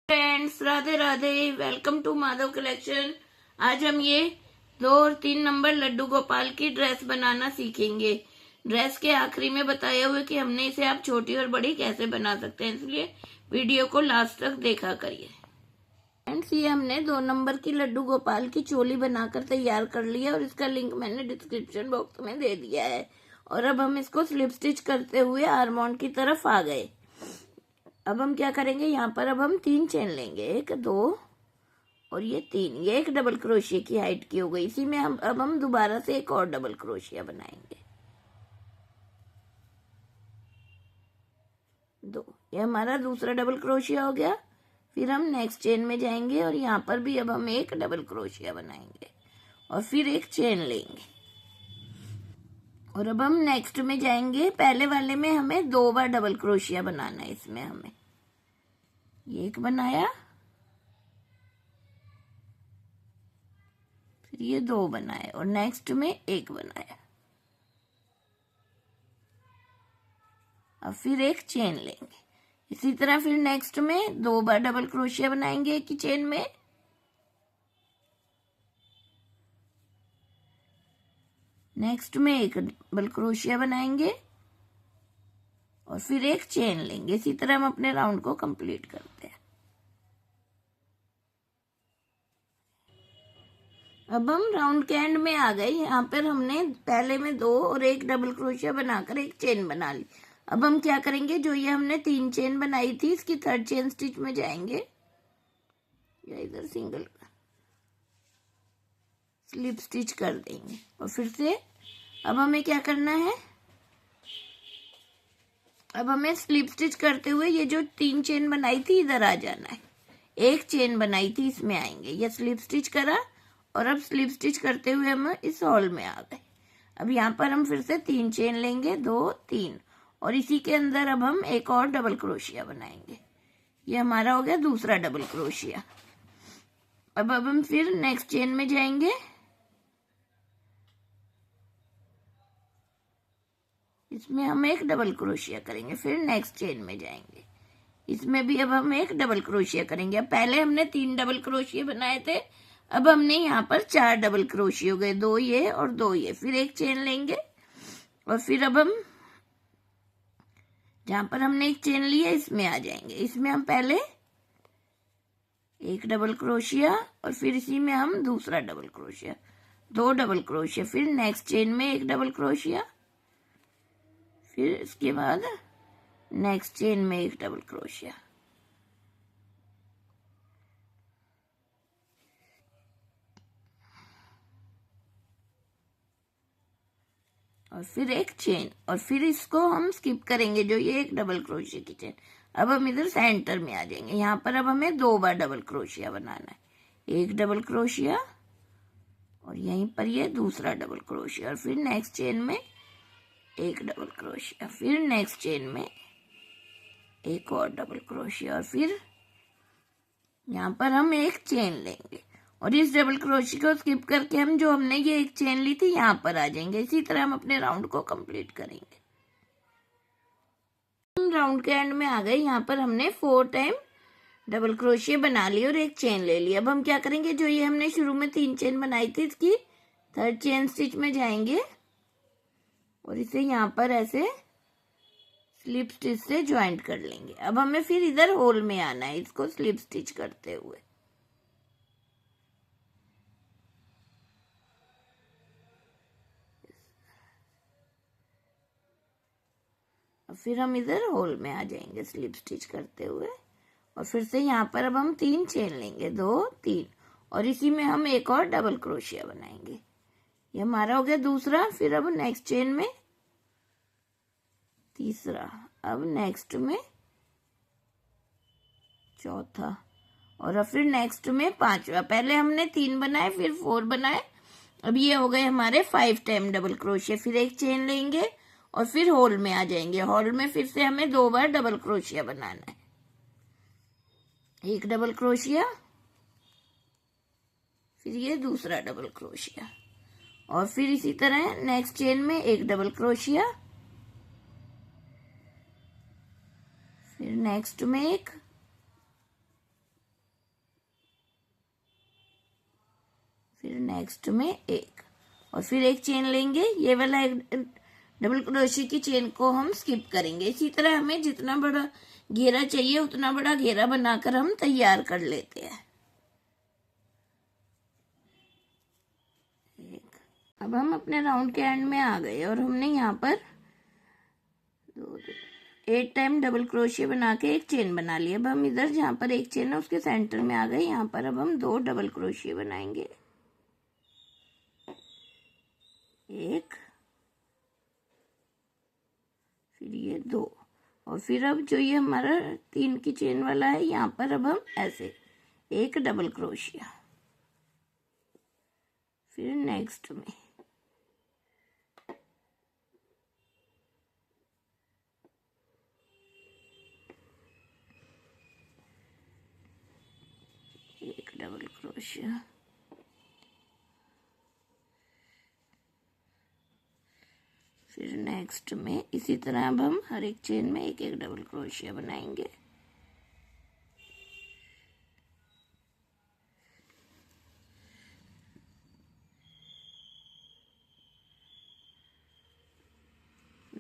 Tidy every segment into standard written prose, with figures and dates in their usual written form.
Friends, Radhe Radhe. Welcome to Madhav collection. आज हम ये 2 और 3 नंबर लड्डू गोपाल की ड्रेस बनाना सीखेंगे। ड्रेस के आखिरी में बताया हुआ कि हमने इसे आप छोटी और बड़ी कैसे बना सकते हैं, इसलिए वीडियो को लास्ट तक देखा करिए। फ्रेंड्स, ये हमने 2 नंबर की लड्डू गोपाल की चोली बनाकर तैयार कर लिया और इसका लिंक मैंने डिस्क्रिप्शन बॉक्स में दे दिया है। और अब हम इसको स्लिप स्टिच करते हुए आर्मोंड की तरफ आ गए। अब हम क्या करेंगे, यहाँ पर अब हम 3 चेन लेंगे, 1 2 और ये 3। ये एक डबल क्रोशिया की हाइट की हो गई। इसी में हम दोबारा से एक और डबल क्रोशिया बनाएंगे, 2। ये हमारा दूसरा डबल क्रोशिया हो गया। फिर हम नेक्स्ट चेन में जाएंगे और यहाँ पर भी अब हम एक डबल क्रोशिया बनाएंगे और फिर एक चेन लेंगे। और अब हम नेक्स्ट में जाएंगे। पहले वाले में हमें 2 बार डबल क्रोशिया बनाना है। इसमें हमें ये एक बनाया, फिर ये 2 बनाए और नेक्स्ट में एक बनाया। अब फिर एक चेन लेंगे। इसी तरह फिर नेक्स्ट में 2 बार डबल क्रोशिया बनाएंगे एक ही चेन में। नेक्स्ट में एक डबल क्रोशिया बनाएंगे और फिर एक चेन लेंगे। इसी तरह हम अपने राउंड को कंप्लीट करते हैं। अब हम राउंड के एंड में आ गए। यहाँ पर हमने पहले में 2 और एक डबल क्रोशिया बनाकर एक चेन बना ली। अब हम क्या करेंगे, जो ये हमने 3 चेन बनाई थी, इसकी 3rd चेन स्टिच में जाएंगे या इधर सिंगल स्लिप स्टिच कर देंगे। और फिर से अब हमें क्या करना है, अब हमें स्लिप स्टिच करते हुए ये जो 3 चेन बनाई थी इधर आ जाना है। एक चेन बनाई थी इसमें आएंगे। ये स्लिप स्टिच करा और अब स्लिप स्टिच करते हुए हम इस हॉल में आ गए। अब यहाँ पर हम फिर से 3 चेन लेंगे, 2 3, और इसी के अंदर अब हम एक और डबल क्रोशिया बनाएंगे। ये हमारा हो गया दूसरा डबल क्रोशिया। अब हम फिर नेक्स्ट चेन में जाएंगे। इसमें हम एक डबल क्रोशिया करेंगे, फिर नेक्स्ट चेन में जाएंगे। इसमें भी अब हम एक डबल क्रोशिया करेंगे। अब पहले हमने 3 डबल क्रोशिया बनाए थे, अब हमने यहाँ पर 4 डबल क्रोशिया हो गए, 2 ये और 2 ये। फिर एक चेन लेंगे और फिर अब हम जहां पर हमने एक चेन लिया इसमें आ जाएंगे। इसमें हम पहले एक डबल क्रोशिया और फिर इसी में हम दूसरा डबल क्रोशिया, 2 डबल क्रोशिया, फिर नेक्स्ट चेन में एक डबल क्रोशिया, फिर इसके बाद नेक्स्ट चेन में एक डबल क्रोशिया और फिर एक चेन। और फिर इसको हम स्किप करेंगे, जो ये एक डबल क्रोशिया की चेन। अब हम इधर सेंटर में आ जाएंगे। यहाँ पर अब हमें 2 बार डबल क्रोशिया बनाना है, एक डबल क्रोशिया और यहीं पर ये दूसरा डबल क्रोशिया, और फिर नेक्स्ट चेन में एक डबल क्रोशिया, फिर नेक्स्ट चेन में एक और डबल क्रोशिया, और फिर यहाँ पर हम एक चेन लेंगे और इस डबल क्रोशिया को स्किप करके हम जो हमने ये एक चेन ली थी यहाँ पर आ जाएंगे। इसी तरह हम अपने राउंड को कंप्लीट करेंगे। हम राउंड के एंड में आ गए। यहाँ पर हमने 4 टाइम डबल क्रोशिया बना ली और एक चेन ले ली। अब हम क्या करेंगे, जो ये हमने शुरू में 3 चेन बनाई थी, इसकी 3rd चेन स्टिच में जाएंगे और इसे यहाँ पर ऐसे स्लिप स्टिच से ज्वाइंट कर लेंगे। अब हमें फिर इधर होल में आना है, इसको स्लिप स्टिच करते हुए। और फिर हम इधर होल में आ जाएंगे स्लिप स्टिच करते हुए। और फिर से यहाँ पर अब हम 3 चेन लेंगे, 2 3, और इसी में हम एक और डबल क्रोशिया बनाएंगे। ये हमारा हो गया दूसरा। फिर अब नेक्स्ट चेन में तीसरा, अब नेक्स्ट में चौथा, और अब फिर नेक्स्ट में 5वां। पहले हमने 3 बनाए, फिर 4 बनाए। अब ये हो गए हमारे 5 टाइम डबल क्रोशिया। फिर एक चेन लेंगे और फिर होल में आ जाएंगे। होल में फिर से हमें 2 बार डबल क्रोशिया बनाना है, एक डबल क्रोशिया, फिर ये दूसरा डबल क्रोशिया, और फिर इसी तरह नेक्स्ट चेन में एक डबल क्रोशिया, फिर नेक्स्ट में एक, फिर नेक्स्ट में एक, और फिर एक चेन लेंगे। ये वाला एक डबल क्रोशिया की चेन को हम स्किप करेंगे। इसी तरह हमें जितना बड़ा घेरा चाहिए उतना बड़ा घेरा बनाकर हम तैयार कर लेते हैं। अब हम अपने राउंड के एंड में आ गए और हमने यहाँ पर 8 टाइम डबल क्रोशिया बना के एक चेन बना लिया। अब हम इधर जहाँ पर एक चेन है उसके सेंटर में आ गए। यहाँ पर अब हम 2 डबल क्रोशिया बनाएंगे, एक, फिर ये 2, और फिर अब जो ये हमारा 3 की चेन वाला है यहाँ पर अब हम ऐसे एक डबल क्रोशिया, फिर नेक्स्ट में एक डबल क्रोशिया, फिर नेक्स्ट में इसी तरह अब हम हर एक चेन में एक एक डबल क्रोशिया बनाएंगे।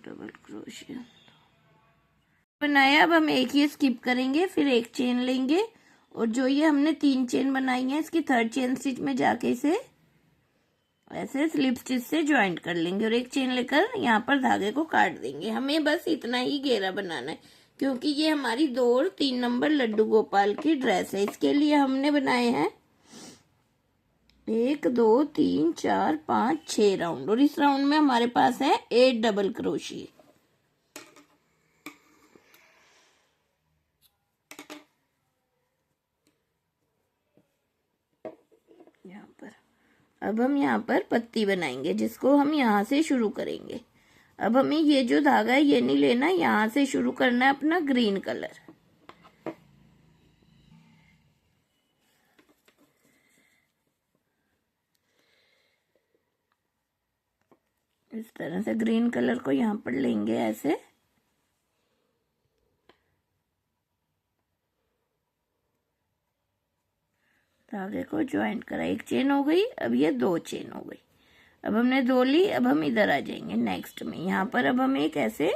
डबल क्रोशिया बनाया। अब हम एक ही स्किप करेंगे, फिर एक चेन लेंगे और जो ये हमने 3 चेन बनाई है इसकी 3rd चेन स्टिच में जाके इसे ऐसे स्लिप स्टिच से ज्वाइंट कर लेंगे और एक चेन लेकर यहाँ पर धागे को काट देंगे। हमें बस इतना ही घेरा बनाना है क्योंकि ये हमारी 2 और 3 नंबर लड्डू गोपाल की ड्रेस है। इसके लिए हमने बनाए हैं 1 2 3 4 5 6 राउंड, और इस राउंड में हमारे पास है 8 डबल क्रोशिया। यहाँ पर अब हम यहाँ पर पत्ती बनाएंगे जिसको हम यहाँ से शुरू करेंगे। अब हमें ये जो धागा है ये नहीं लेना, यहाँ से शुरू करना है अपना ग्रीन कलर। इस तरह से ग्रीन कलर को यहाँ पर लेंगे ऐसे, धागे को ज्वाइंट करा, एक चेन हो गई। अब ये 2 चेन हो गई। अब हमने 2 ली। अब हम इधर आ जाएंगे नेक्स्ट में। यहाँ पर अब हम एक ऐसे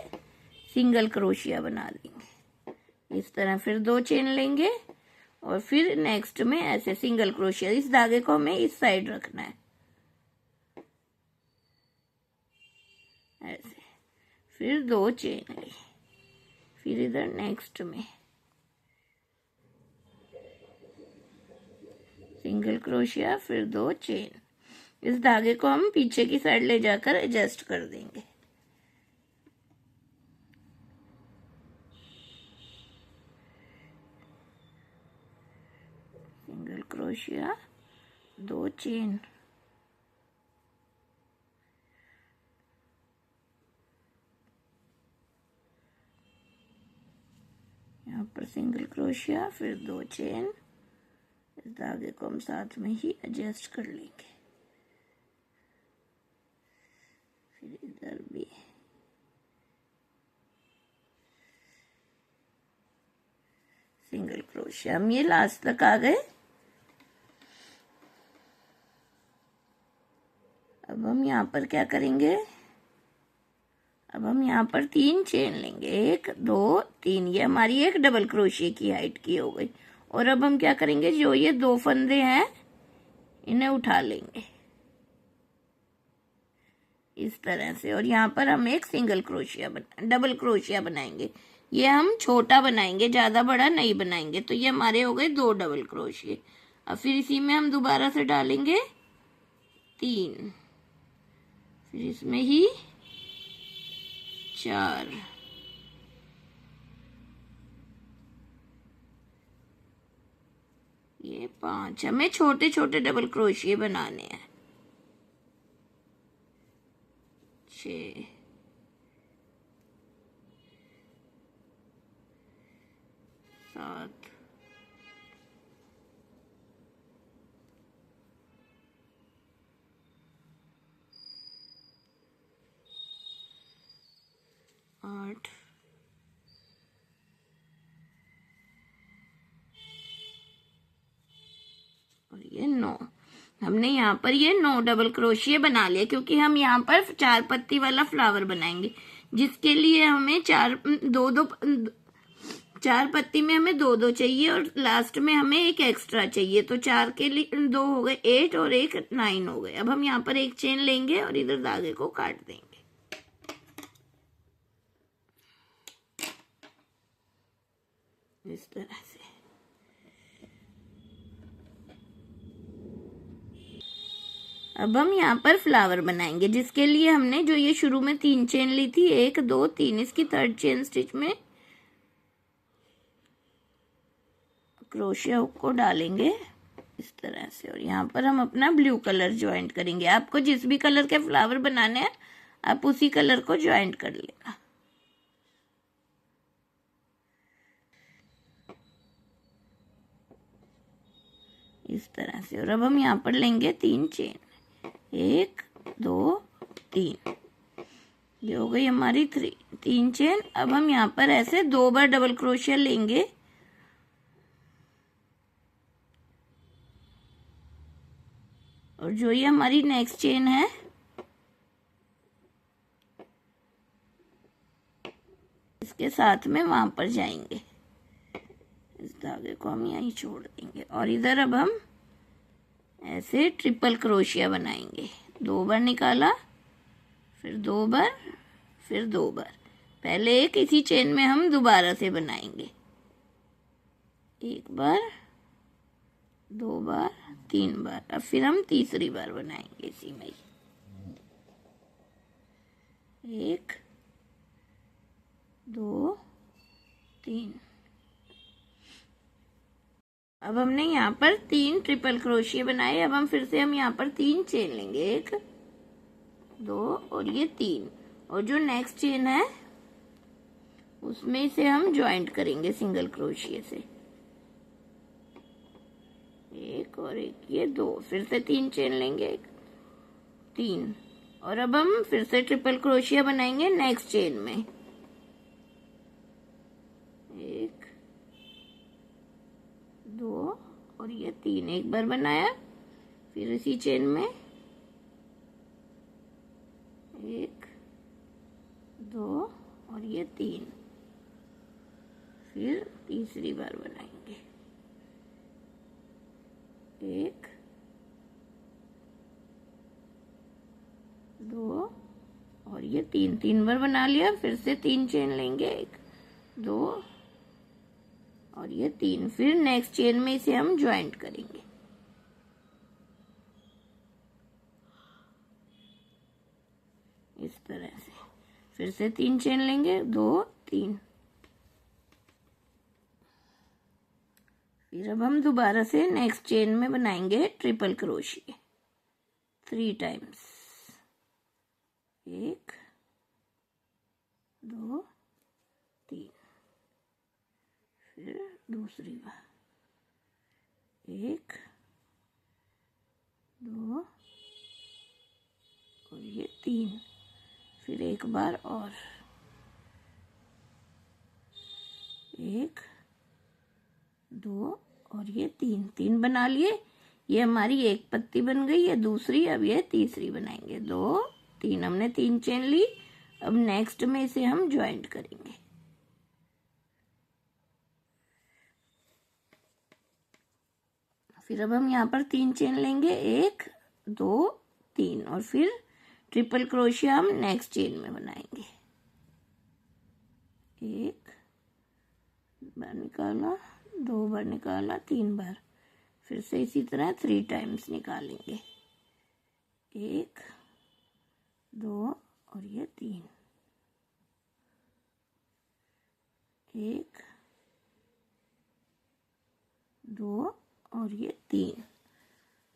सिंगल क्रोशिया बना देंगे इस तरह, फिर 2 चेन लेंगे और फिर नेक्स्ट में ऐसे सिंगल क्रोशिया। इस धागे को हमें इस साइड रखना है ऐसे, फिर 2 चेन ली, फिर इधर नेक्स्ट में सिंगल क्रोशिया, फिर 2 चेन। इस धागे को हम पीछे की साइड ले जाकर एडजस्ट कर देंगे। सिंगल क्रोशिया, 2 चेन, यहाँ पर सिंगल क्रोशिया, फिर 2 चेन। इस धागे को हम साथ में ही एडजस्ट कर लेंगे। फिर इधर भी सिंगल क्रोशिया। हम ये लास्ट तक आ गए। अब हम यहाँ पर क्या करेंगे, अब हम यहाँ पर 3 चेन लेंगे, 1 2 3। ये हमारी एक डबल क्रोशिया की हाइट की हो गई। और अब हम क्या करेंगे, जो ये 2 फंदे हैं इन्हें उठा लेंगे इस तरह से, और यहाँ पर हम एक सिंगल क्रोशिया डबल क्रोशिया बनाएंगे। ये हम छोटा बनाएंगे, ज्यादा बड़ा नहीं बनाएंगे। तो ये हमारे हो गए 2 डबल क्रोशिया। अब फिर इसी में हम दोबारा से डालेंगे 3, फिर इसमें ही 4, ये 5। हमें छोटे छोटे डबल क्रोशिया बनाने हैं। 6, 7, 8, और ये 9। हमने यहाँ पर ये 9 डबल क्रोशिया बना लिया, क्योंकि हम यहाँ पर 4 पत्ती वाला फ्लावर बनाएंगे, जिसके लिए हमें 4 पत्ती में हमें 2 चाहिए और लास्ट में हमें एक एक्स्ट्रा चाहिए। तो 4 के लिए 2 हो गए 8 और एक 9 हो गए। अब हम यहाँ पर एक चेन लेंगे और इधर धागे को काट देंगे इस तरह से। अब हम यहाँ पर फ्लावर बनाएंगे, जिसके लिए हमने जो ये शुरू में 3 चेन ली थी, 1 2 3, इसकी 3rd चेन स्टिच में क्रोशिया हुक को डालेंगे इस तरह से, और यहाँ पर हम अपना ब्लू कलर ज्वाइंट करेंगे। आपको जिस भी कलर के फ्लावर बनाने हैं आप उसी कलर को ज्वाइंट कर लेना। इस तरह से। और अब हम यहाँ पर लेंगे 3 चेन, 1 2 3, ये हो गई हमारी 3 चेन। अब हम यहाँ पर ऐसे 2 बार डबल क्रोशिया लेंगे और जो ये हमारी नेक्स्ट चेन है इसके साथ में वहां पर जाएंगे। इस धागे को हम यहीं छोड़ देंगे और इधर अब हम ऐसे ट्रिपल क्रोशिया बनाएंगे। 2 बार निकाला, फिर 2 बार, फिर 2 बार। पहले एक इसी चेन में हम दोबारा से बनाएंगे, 1 बार, 2 बार, 3 बार। अब फिर हम तीसरी बार बनाएंगे इसी में ही, 1 2 3। अब हमने यहाँ पर 3 ट्रिपल क्रोशिया बनाए। अब हम फिर से यहाँ पर 3 चेन लेंगे, 1 2 और ये 3, और जो नेक्स्ट चेन है उसमें से हम ज्वाइंट करेंगे सिंगल क्रोशिया से, 1 और 1, ये 2। फिर से 3 चेन लेंगे, 1 3, और अब हम फिर से ट्रिपल क्रोशिया बनाएंगे नेक्स्ट चेन में, 1 2 और ये 3। एक बार बनाया, फिर इसी चेन में 1 2 और ये 3, फिर तीसरी बार बनाएंगे, 1 2 और ये 3 बार बना लिया। फिर से 3 चेन लेंगे, 1 2 और ये 3, फिर नेक्स्ट चेन में इसे हम ज्वाइंट करेंगे। इस तरह से। फिर से 3 चेन लेंगे, 2 3, फिर अब हम दोबारा से नेक्स्ट चेन में बनाएंगे ट्रिपल क्रोशिया 3 टाइम्स, 1 2 3, फिर दूसरी बार 1 2 और ये 3, फिर एक बार और 1 2 और ये 3 बना लिए। ये हमारी एक पत्ती बन गई, ये दूसरी। अब ये तीसरी बनाएंगे, 2 3, हमने 3 चेन ली। अब नेक्स्ट में इसे हम ज्वाइंट करेंगे, फिर अब हम यहाँ पर 3 चेन लेंगे, 1 2 3, और फिर ट्रिपल क्रोशिया हम नेक्स्ट चेन में बनाएंगे, 1 बार निकाला, 2 बार निकाला, 3 बार, फिर से इसी तरह 3 टाइम्स निकालेंगे, 1 2 और ये 3, 1 2 और ये 3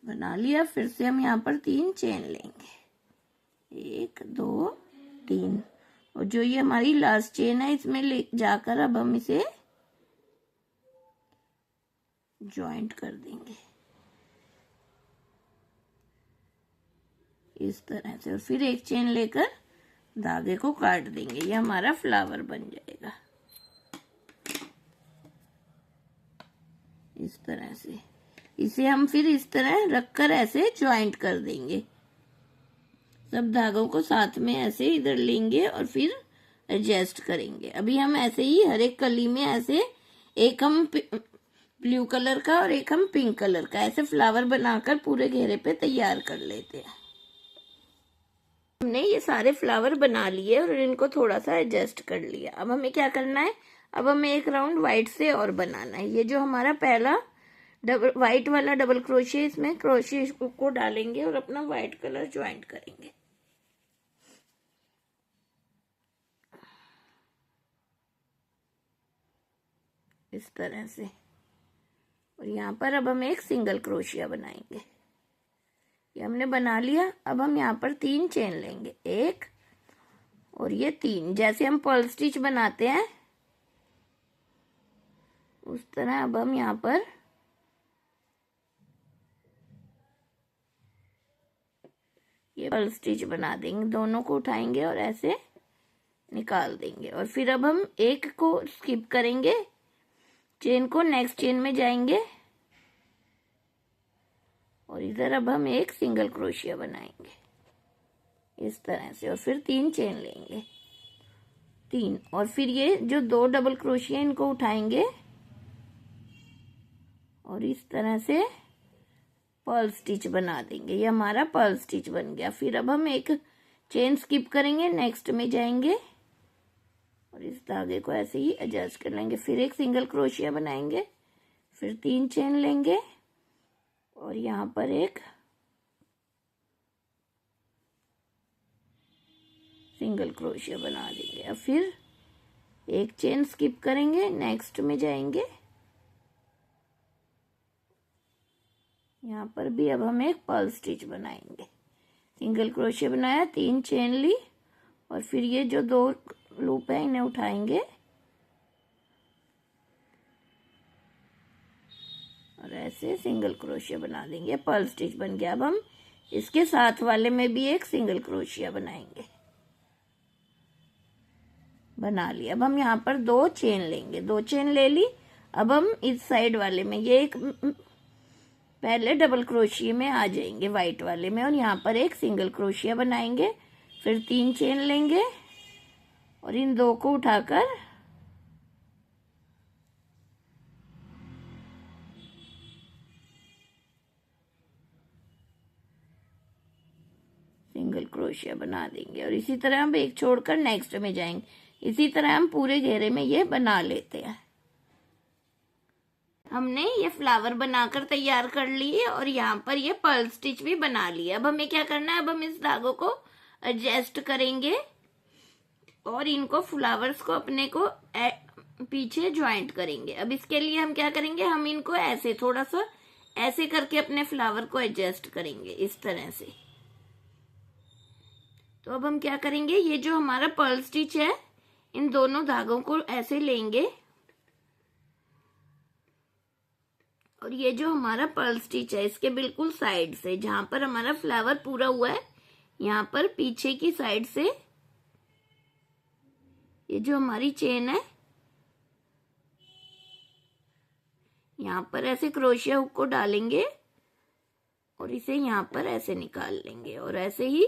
बना लिया। फिर से हम यहाँ पर 3 चेन लेंगे, 1 2 3, और जो ये हमारी लास्ट चेन है इसमें ले जाकर अब हम इसे ज्वाइंट कर देंगे इस तरह से, और फिर एक चेन लेकर धागे को काट देंगे। ये हमारा फ्लावर बन जाएगा इस तरह से। इसे हम फिर इस तरह रखकर ऐसे ज्वाइंट कर देंगे। सब धागों को साथ में ऐसे इधर लेंगे और फिर एडजस्ट करेंगे। अभी हम ऐसे ही हर एक कली में ऐसे एक हम ब्लू कलर का और एक हम पिंक कलर का ऐसे फ्लावर बनाकर पूरे घेरे पे तैयार कर लेते हैं। हमने ये सारे फ्लावर बना लिए और इनको थोड़ा सा एडजस्ट कर लिया। अब हमें क्या करना है, अब हमें एक राउंड व्हाइट से और बनाना है। ये जो हमारा पहला व्हाइट वाला डबल क्रोशिया, इसमें क्रोशिया को डालेंगे और अपना व्हाइट कलर ज्वाइंट करेंगे। इस तरह से। और यहाँ पर अब हम एक सिंगल क्रोशिया बनाएंगे। ये हमने बना लिया। अब हम यहाँ पर 3 चेन लेंगे, 1 और ये 3, जैसे हम पर्ल स्टिच बनाते हैं उस तरह अब हम यहाँ पर ये पर्ल स्टिच बना देंगे। दोनों को उठाएंगे और ऐसे निकाल देंगे और फिर अब हम एक को स्किप करेंगे, चेन को नेक्स्ट चेन में जाएंगे और इधर अब हम एक सिंगल क्रोशिया बनाएंगे इस तरह से और फिर 3 चेन लेंगे, 3 और फिर ये जो 2 डबल क्रोशिया इनको उठाएंगे और इस तरह से पर्ल स्टिच बना देंगे। ये हमारा पर्ल स्टिच बन गया। फिर अब हम एक चेन स्किप करेंगे, नेक्स्ट में जाएंगे और इस धागे को ऐसे ही एडजस्ट कर लेंगे। फिर एक सिंगल क्रोशिया बनाएंगे, फिर 3 चेन लेंगे और यहाँ पर एक सिंगल क्रोशिया बना देंगे। अब फिर एक चेन स्किप करेंगे, नेक्स्ट में जाएंगे। यहाँ पर भी अब हम एक पर्ल स्टिच बनाएंगे। सिंगल क्रोशिया बनाया, 3 चेन ली और फिर ये जो 2 लूप है इन्हें उठाएंगे और ऐसे सिंगल क्रोशिया बना देंगे। पर्ल स्टिच बन गया। अब हम इसके साथ वाले में भी एक सिंगल क्रोशिया बनाएंगे, बना लिया। अब हम यहाँ पर 2 चेन लेंगे, 2 चेन ले ली। अब हम इस साइड वाले में ये एक पहले डबल क्रोशिया में आ जाएंगे व्हाइट वाले में और यहाँ पर एक सिंगल क्रोशिया बनाएंगे, फिर 3 चेन लेंगे और इन 2 को उठाकर सिंगल क्रोशिया बना देंगे और इसी तरह हम एक छोड़कर नेक्स्ट में जाएंगे। इसी तरह हम पूरे घेरे में ये बना लेते हैं। हमने ये फ्लावर बनाकर तैयार कर लिए और यहाँ पर ये पर्ल स्टिच भी बना लिया। अब हमें क्या करना है, अब हम इस धागों को एडजस्ट करेंगे और इनको फ्लावर्स को अपने को पीछे ज्वाइंट करेंगे। अब इसके लिए हम क्या करेंगे, हम इनको ऐसे थोड़ा सा ऐसे करके अपने फ्लावर को एडजस्ट करेंगे इस तरह से। तो अब हम क्या करेंगे, ये जो हमारा पर्ल स्टिच है इन दोनों धागों को ऐसे लेंगे और ये जो हमारा पर्ल स्टिच है इसके बिल्कुल साइड से जहां पर हमारा फ्लावर पूरा हुआ है, यहाँ पर पीछे की साइड से ये जो हमारी चेन है यहाँ पर ऐसे क्रोशिया हुक को डालेंगे और इसे यहाँ पर ऐसे निकाल लेंगे और ऐसे ही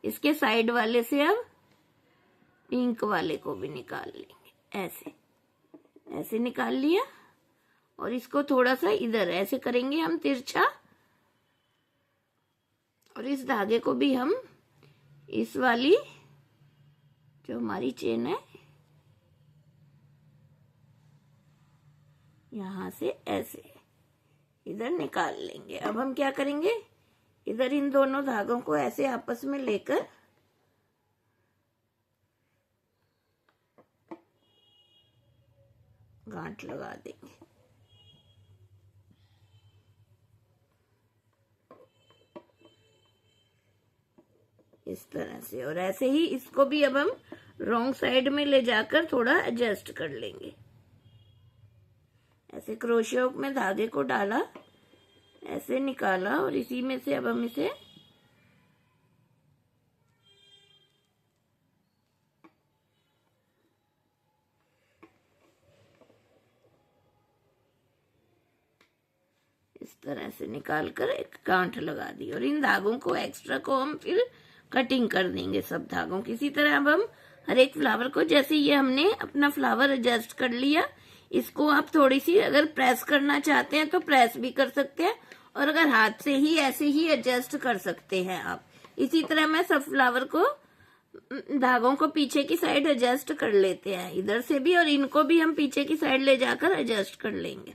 इसके साइड वाले से अब पिंक वाले को भी निकाल लेंगे। ऐसे ऐसे निकाल लिया और इसको थोड़ा सा इधर ऐसे करेंगे हम तिरछा और इस धागे को भी हम इस वाली जो हमारी चेन है यहाँ से ऐसे इधर निकाल लेंगे। अब हम क्या करेंगे, इधर इन दोनों धागों को ऐसे आपस में लेकर गांठ लगा देंगे इस तरह से और ऐसे ही इसको भी अब हम रॉन्ग साइड में ले जाकर थोड़ा एडजस्ट कर लेंगे। ऐसे क्रोशिया हुक में धागे को डाला, ऐसे निकाला और इसी में से अब हम इसे इस तरह से निकाल कर एक गांठ लगा दी और इन धागों को एक्स्ट्रा को हम फिर कटिंग कर देंगे सब धागों की। इसी तरह अब हम हर एक फ्लावर को, जैसे ये हमने अपना फ्लावर एडजस्ट कर लिया, इसको आप थोड़ी सी अगर प्रेस करना चाहते हैं तो प्रेस भी कर सकते हैं और अगर हाथ से ही ऐसे ही एडजस्ट कर सकते हैं आप। इसी तरह मैं सब फ्लावर को, धागों को पीछे की साइड एडजस्ट कर लेते हैं इधर से भी, और इनको भी हम पीछे की साइड ले जाकर एडजस्ट कर लेंगे।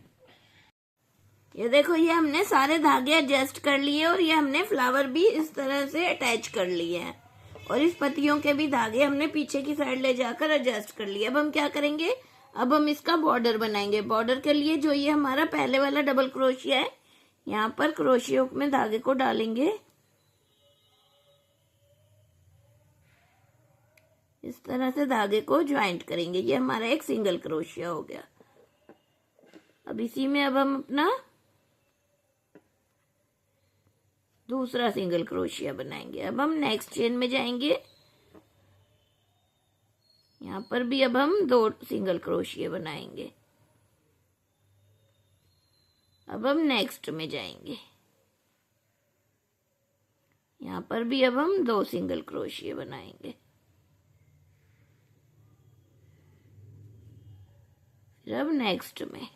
ये देखो, ये हमने सारे धागे एडजस्ट कर लिए और ये हमने फ्लावर भी इस तरह से अटैच कर लिए हैं और इस पत्तियों के भी धागे हमने पीछे की साइड ले जाकर एडजस्ट कर लिए। अब हम क्या करेंगे, अब हम इसका बॉर्डर बनाएंगे। बॉर्डर के लिए जो ये हमारा पहले वाला डबल क्रोशिया है, यहाँ पर क्रोशिया हुक में धागे को डालेंगे, इस तरह से धागे को ज्वाइंट करेंगे। ये हमारा एक सिंगल क्रोशिया हो गया। अब इसी में अब हम अपना दूसरा सिंगल क्रोशिया बनाएंगे। अब हम नेक्स्ट चेन में जाएंगे, यहाँ पर भी अब हम 2 सिंगल क्रोशिया बनाएंगे। अब हम नेक्स्ट में जाएंगे, यहाँ पर भी अब हम 2 सिंगल क्रोशिया बनाएंगे। फिर अब नेक्स्ट में,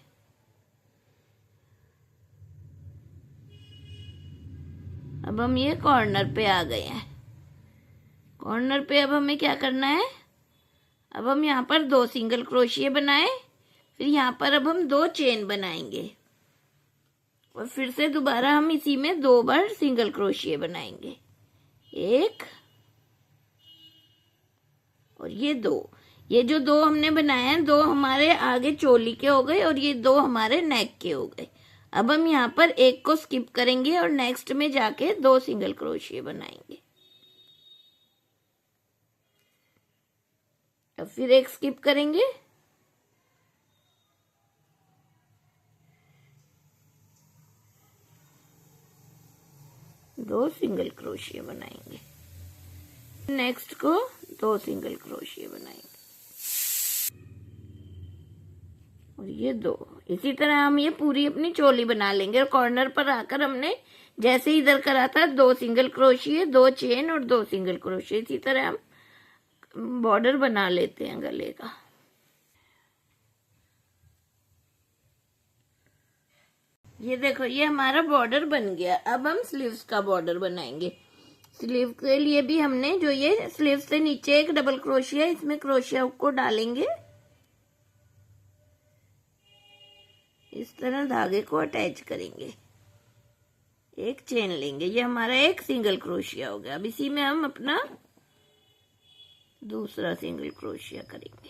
अब हम ये कॉर्नर पे आ गए हैं। कॉर्नर पे अब हमें क्या करना है, अब हम यहाँ पर 2 सिंगल क्रोशिया बनाए, फिर यहाँ पर अब हम 2 चेन बनाएंगे और फिर से दोबारा हम इसी में 2 बार सिंगल क्रोशिया बनाएंगे, 1 और ये 2। ये जो 2 हमने बनाए हैं, 2 हमारे आगे चोली के हो गए और ये 2 हमारे नेक के हो गए। अब हम यहाँ पर 1 को स्किप करेंगे और नेक्स्ट में जाके 2 सिंगल क्रोशिया बनाएंगे। अब फिर 1 स्किप करेंगे, दो सिंगल क्रोशिया बनाएंगे, नेक्स्ट को 2 सिंगल क्रोशिया बनाएंगे और ये 2। इसी तरह हम ये पूरी अपनी चोली बना लेंगे और कॉर्नर पर आकर हमने जैसे इधर करा था 2 सिंगल क्रोशिया, 2 चेन और 2 सिंगल क्रोशिया, इसी तरह हम बॉर्डर बना लेते हैं गले का। ये देखो, ये हमारा बॉर्डर बन गया। अब हम स्लीव्स का बॉर्डर बनाएंगे। स्लीव के लिए भी हमने जो ये स्लीव से नीचे एक डबल क्रोशिया, इसमें क्रोशिया हुक को डालेंगे, इस तरह धागे को अटैच करेंगे, 1 चेन लेंगे, ये हमारा एक सिंगल क्रोशिया हो गया। अब इसी में हम अपना दूसरा सिंगल क्रोशिया करेंगे।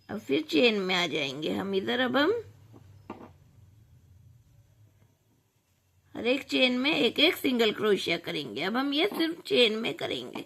अब फिर चेन में आ जाएंगे हम इधर। अब हम हर एक चेन में 1 सिंगल क्रोशिया करेंगे। अब हम ये सिर्फ चेन में करेंगे।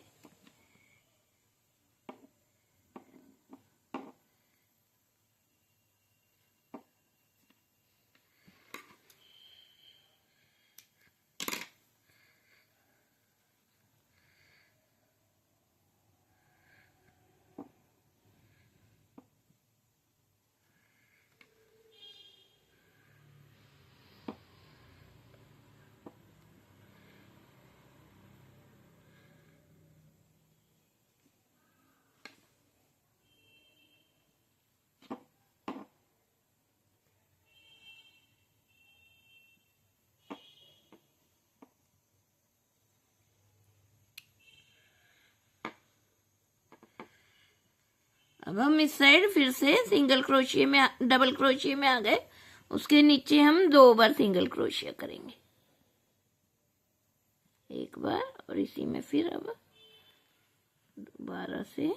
अब हम इस साइड फिर से सिंगल क्रोशिया में, डबल क्रोशिया में आ गए। उसके नीचे हम 2 बार सिंगल क्रोशिया करेंगे, 1 बार और इसी में फिर अब दोबारा से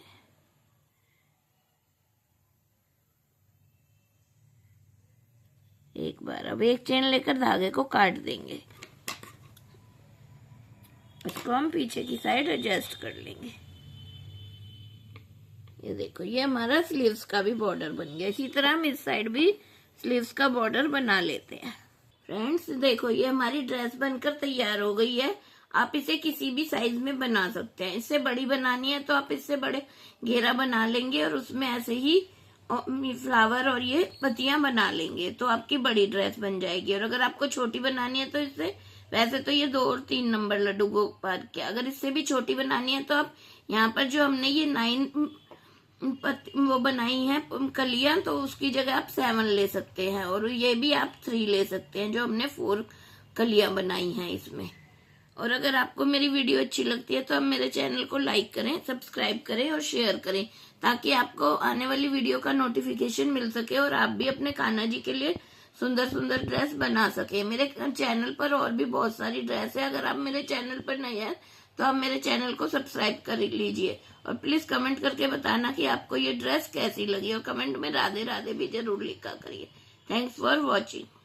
एक बार। अब 1 चेन लेकर धागे को काट देंगे, इसको हम पीछे की साइड एडजस्ट कर लेंगे। ये देखो, ये हमारा स्लीव्स का भी बॉर्डर बन गया। इसी तरह हम इस साइड भी स्लीव्स का बॉर्डर बना लेते हैं। फ्रेंड्स देखो, ये हमारी ड्रेस बनकर तैयार हो गई है। आप इसे किसी भी साइज में बना सकते हैं। इससे बड़ी बनानी है तो आप इससे बड़े घेरा बना लेंगे और उसमें ऐसे ही फ्लावर और ये पत्तियां बना लेंगे तो आपकी बड़ी ड्रेस बन जाएगी। और अगर आपको छोटी बनानी है तो इससे, वैसे तो ये 2 और 3 नंबर लड्डू गोपाल के, अगर इससे भी छोटी बनानी है तो आप यहाँ पर जो हमने ये 9 वो बनाई है कलियां, तो उसकी जगह आप 7 ले सकते हैं, और ये भी आप 3 ले सकते हैं जो हमने 4 कलियां बनाई हैं इसमें। और अगर आपको मेरी वीडियो अच्छी लगती है तो आप मेरे चैनल को लाइक करें, सब्सक्राइब करें और शेयर करें, ताकि आपको आने वाली वीडियो का नोटिफिकेशन मिल सके और आप भी अपने कान्हा जी के लिए सुंदर सुंदर ड्रेस बना सके। मेरे चैनल पर और भी बहुत सारी ड्रेस है। अगर आप मेरे चैनल पर नए हैं तो आप मेरे चैनल को सब्सक्राइब कर लीजिए, और प्लीज कमेंट करके बताना कि आपको ये ड्रेस कैसी लगी, और कमेंट में राधे राधे भी जरूर लिखा करिए। Thanks for watching.